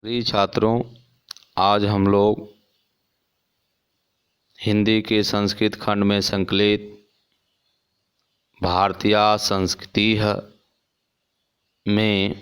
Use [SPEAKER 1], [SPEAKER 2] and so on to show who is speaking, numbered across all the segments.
[SPEAKER 1] प्रिय छात्रों, आज हम लोग हिंदी के संस्कृत खंड में संकलित भारतीय संस्कृति में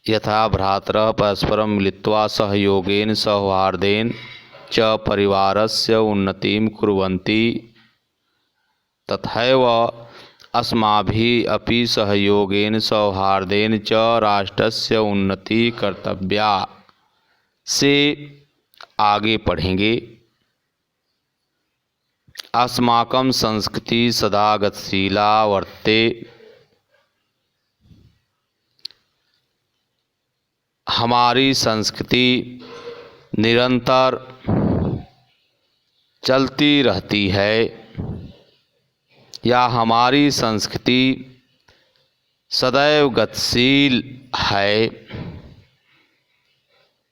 [SPEAKER 1] यथा भ्रातरः परस्परं मिलित्वा सहयोगेन सौहार्देन च परिवारस्य उन्नतिं कुर्वन्ति तथैव अस्माभिः अपि सहयोगेन सौहार्देन च राष्ट्रस्य उन्नति कर्तव्या से आगे पढ़ेंगे। अस्माकं संस्कृति सदा गतिशीला वर्तते। हमारी संस्कृति निरंतर चलती रहती है या हमारी संस्कृति सदैव गतिशील है।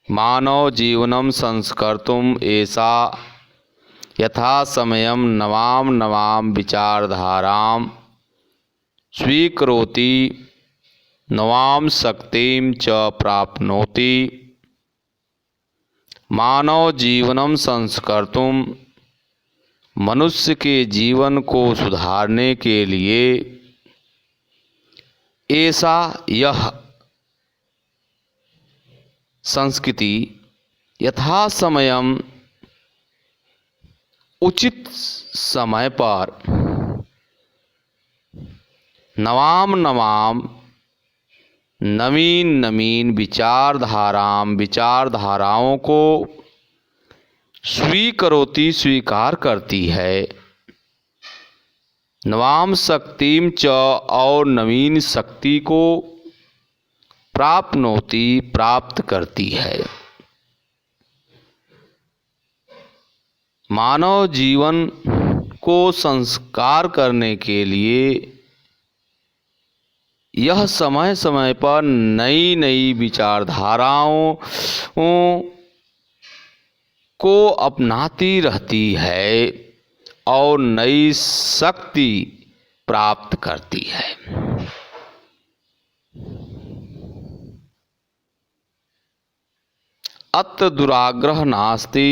[SPEAKER 1] मानव जीवनं संस्कर्तुम् एषा यथा समयं नवां नवां विचारधारां स्वीकरोति नवां शक्तिं च प्राप्नोति। मानव जीवनं संस्कर्तुम् मनुष्य के जीवन को सुधारने के लिए ऐसा यह संस्कृति यथा समयम उचित समय पर नवाम नवाम नवीन नवीन विचारधाराओं को स्वीकार करती है। नवाम शक्तिम च और नवीन शक्ति को प्राप्त करती है। मानव जीवन को संस्कार करने के लिए यह समय समय पर नई नई विचारधाराओं को अपनाती रहती है और नई शक्ति प्राप्त करती है। अत्र दुराग्रह नास्ति।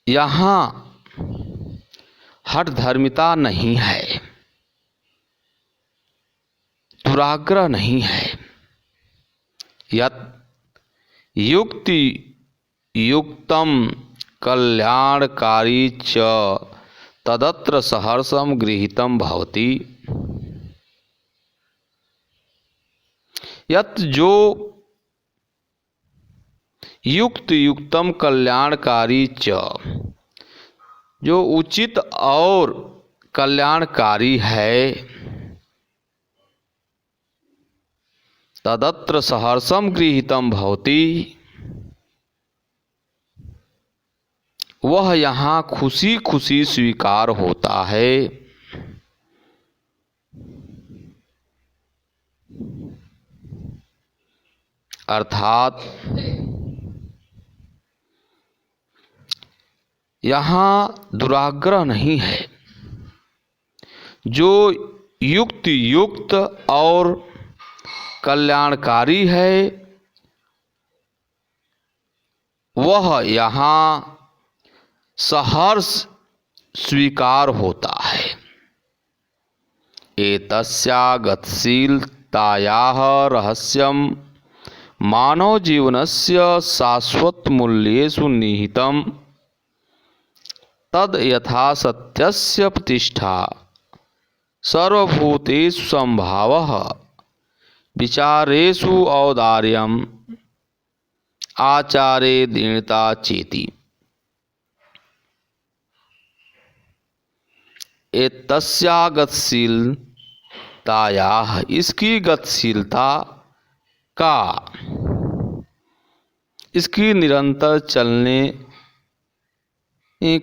[SPEAKER 1] यहाँ हठ धर्मिता नहीं है, दुराग्रह नहीं है। यत् युक्ति युक्तम कल्याणकारी च तदत्र सहर्षम गृहीतम भवति। यत् जो युक्तम कल्याणकारी च जो उचित और कल्याणकारी है तदत्र सहर्षम गृहीतम भवति वह यहाँ खुशी खुशी स्वीकार होता है। अर्थात यहाँ दुराग्रह नहीं है। जो युक्त और कल्याणकारी है वह यहाँ सहर्ष स्वीकार होता है। एतस्या गतिशीलतायाः रहस्यं मानव जीवनस्य शाश्वत मूल्येषु निहितं तद यथा सत्यस्य प्रतिष्ठा सर्वभूतेषु संभावः विचारेषु औदार्यम् आचारे दीनता चेति। एतस्या गतिशीलतायाः इसकी गतिशीलता का इसकी निरंतर चलने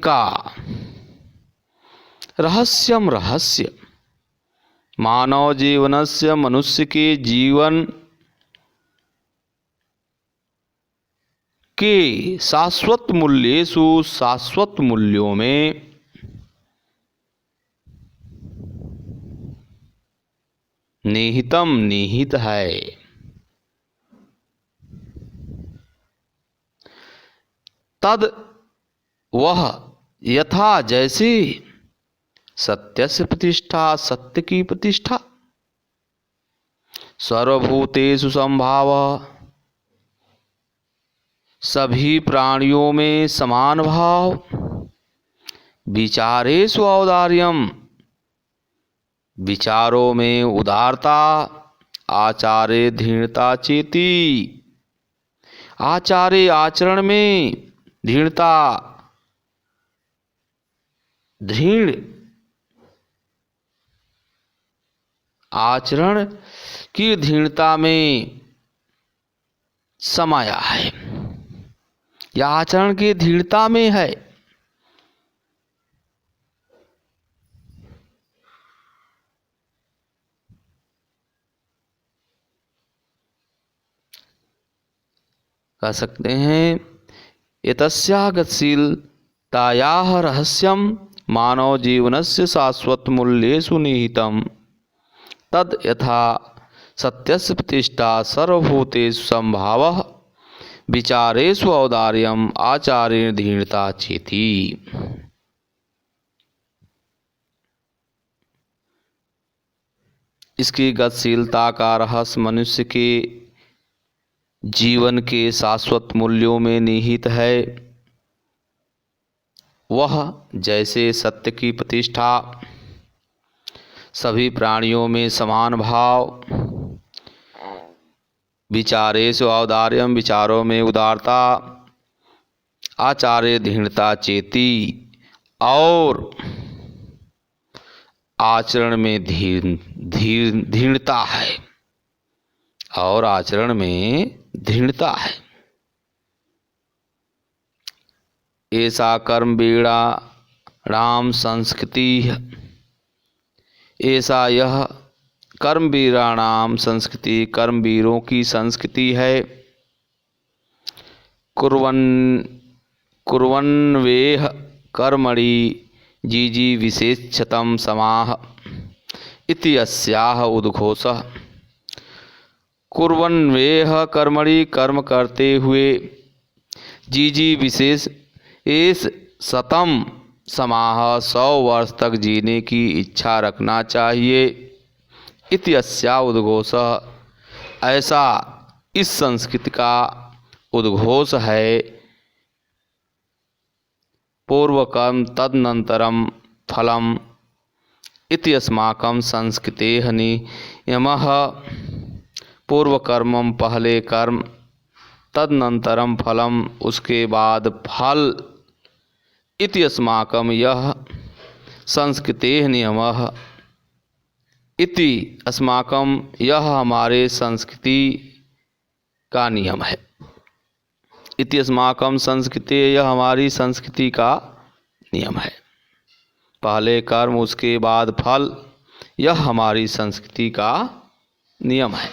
[SPEAKER 1] का रहस्य मानव जीवनस्य मनुष्य के जीवन के शाश्वत मूल्येषु शाश्वत मूल्यों में निहितम निहित है। तद वह यथा जैसे सत्यस्य प्रतिष्ठा सत्य की प्रतिष्ठा सर्वभूतेषु संभाव सभी प्राणियों में समान भाव विचारेषु औदार्यम विचारों में उदारता आचार्य धीणता चेती आचार्य आचरण में धीणता धीण आचरण की धीणता में समाया है या आचरण की धीणता में है। कह सकते हैं एतस्याः गतिशीलतायाः रहस्यं मानव जीवनस्य शाश्वत मूल्येषु निहितं तद यथा सत्यस्य प्रतिष्ठा सर्वभूतेषु संभावः विचारेषु औदार्यम आचार्य धीणता चेती। इसकी गतिशीलता का रहस्य मनुष्य के जीवन के शाश्वत मूल्यों में निहित है। वह जैसे सत्य की प्रतिष्ठा सभी प्राणियों में समान भाव विचारेषु औदार्यम विचारों में उदारता आचार्य धीणता चेती और आचरण में धीणता है और आचरण में धीणता है। ऐसा कर्मवीरा राम संस्कृति ऐसा यह कर्मवीराणाम संस्कृति कर्मवीरों की संस्कृति है। कुर्वन्वेह कर्मणि जीजी विशेषतम समाह इति अस्याह उद्घोषः। कुर्वन्वेह कर्मणि कर्म करते हुए जीजी विशेष एस शतम समाह 100 वर्ष तक जीने की इच्छा रखना चाहिए। इति अस्या उद्घोषः ऐसा इस संस्कृति का उद्घोष है। पूर्वकर्म तदनंतरम फलम इति अस्माकं संस्कृतेः नियमः। पूर्व कर्मम पहले कर्म तदनंतरम फलम उसके बाद फल इति अस्माकं यह संस्कृतेः नियमः। इति अस्माकं यह हमारे संस्कृति का नियम है। इति अस्माकं संस्कृति यह हमारी संस्कृति का नियम है। पहले कर्म उसके बाद फल यह हमारी संस्कृति का नियम है।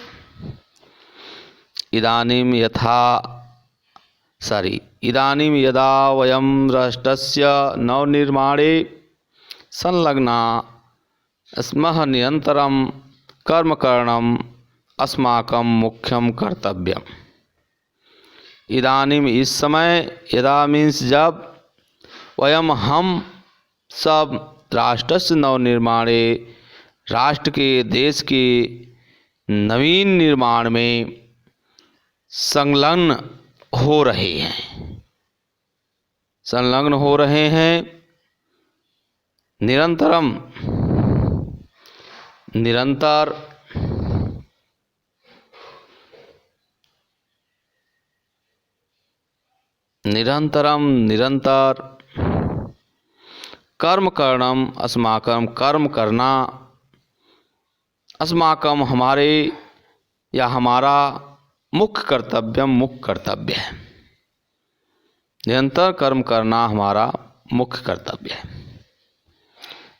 [SPEAKER 1] इदानीं यदा वयं राष्ट्रस्य नवनिर्माणे संलग्ना स्मः निरन्तरं कर्म करणम् अस्माकं मुख्यं कर्तव्यम्। इदानीं इस समय यदा मीन्स जब वयम हम सब राष्ट्रस्य नवनिर्माणे राष्ट्र के देश के नवीन निर्माण में संलग्न हो रहे हैं निरंतर कर्म करणम अस्माकं कर्म करना अस्माकं हमारे या हमारा मुख्य कर्तव्य है। निरंतर कर्म करना हमारा मुख्य कर्तव्य है।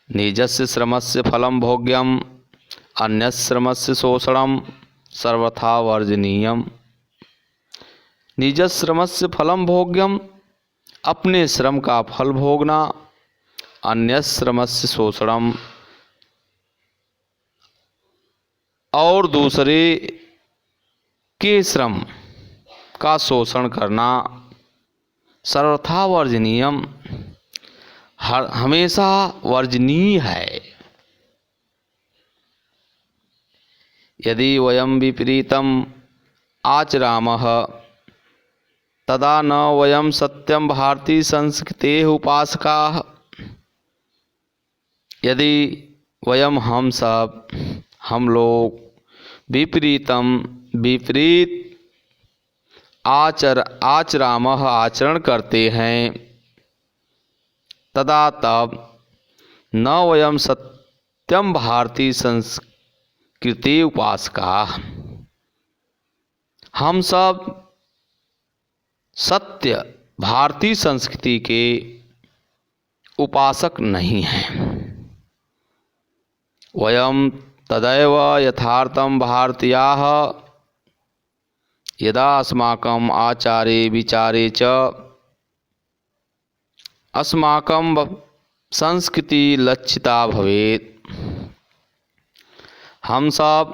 [SPEAKER 1] निजस्य श्रमस्य फलं भोग्यम अन्यस्य श्रमस्य शोषणम सर्वथा वर्जनीयम। निजश्रमस्य फलं भोग्यम, अपने श्रम का फल भोगना, अन्यश्रमस्य शोषणम, और दूसरे के श्रम का शोषण करना, सर्वथा वर्जनीयम, हमेशा वर्जनीय है। यदि वयम विपरीतम आचरामः तदा न वयम सत्यम भारतीय संस्कृतेः उपासकाः। यदि वयम हम लोग विपरीत आचरामः आचरण करते हैं, तदा तब न वयम सत्यम भारतीय संस्कृति उपासकाः, हम सब सत्य भारतीय संस्कृति के उपासक नहीं हैं। वयम तदैव यथार्थम भारतीयाः यदा अस्माकं आचारे विचारे च अस्माकं संस्कृति लक्षिता भवेत्। हम सब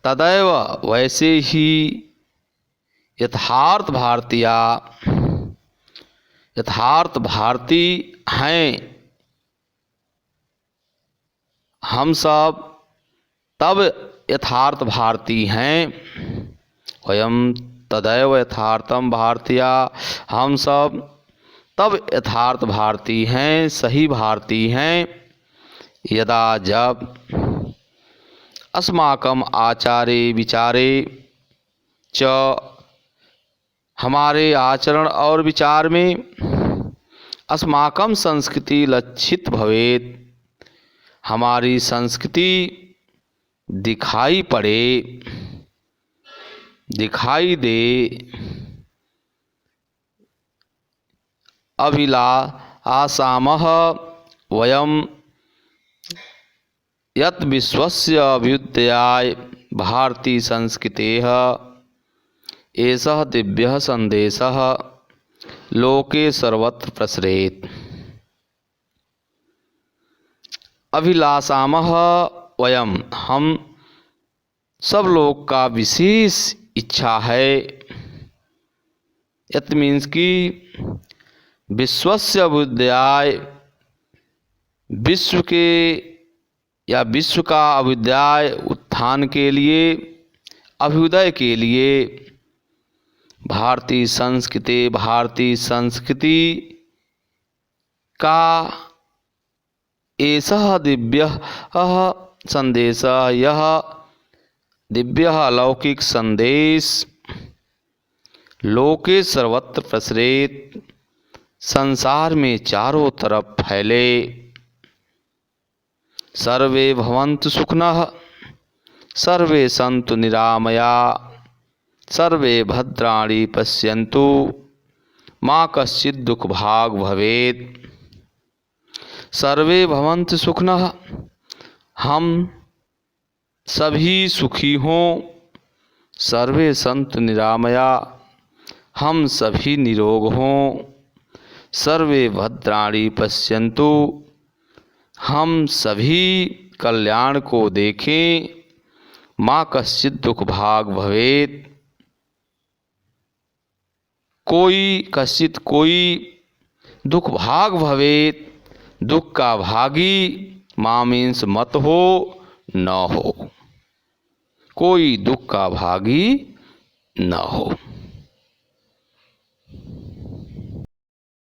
[SPEAKER 1] तदैव वैसे ही यथार्थ भारतीय हैं। हम सब तब यथार्थ भारतीय हैं। वयम तदैव यथार्थम भारतीया, हम सब तब यथार्थ भारतीय हैं, सही भारतीय हैं। यदा जब अस्माकम आचारे विचारे च, हमारे आचरण और विचार में अस्माकम संस्कृति लक्षित भवेत्, हमारी संस्कृति दिखाई दे। अभिलाषामः वयम यत् विश्वस्य अभ्युदयाय भारतीय संस्कृतेः एषः दिव्यः संदेशः लोके सर्वत्र प्रसरेत्। अभिलाषामः वयम, हम सब लोग का विशेष इच्छा है। यत् मीन्स कि विश्वस्य अभ्युदयाय, विश्व के या विश्व का अभ्युदय उत्थान के लिए, अभ्युदय के लिए भारतीय संस्कृति का एषः दिव्यः संदेशः, यह दिव्यः अलौकिक संदेश लोके सर्वत्र प्रसरेत्, संसार में चारों तरफ फैले। सर्वे भवन्तु सुखिनः, सर्वे सन्तु निरामया, सर्वे भद्राणि पश्यन्तु, मा कश्चित् दुःखभाग् भवेत्। सर्वे भवन्तु सुखिनः, हम सभी सुखी हों। सर्वे सन्तु निरामया, हम सभी निरोग हों। सर्वे भद्राणि पश्यन्तु, हम सभी कल्याण को देखें। मा कश्चित् दुःखभाग् भवेत्, कोई दुःखभाग् भवेत्, दुख का भागी। मा मीन्स मत हो, न हो, कोई दुख का भागी न हो।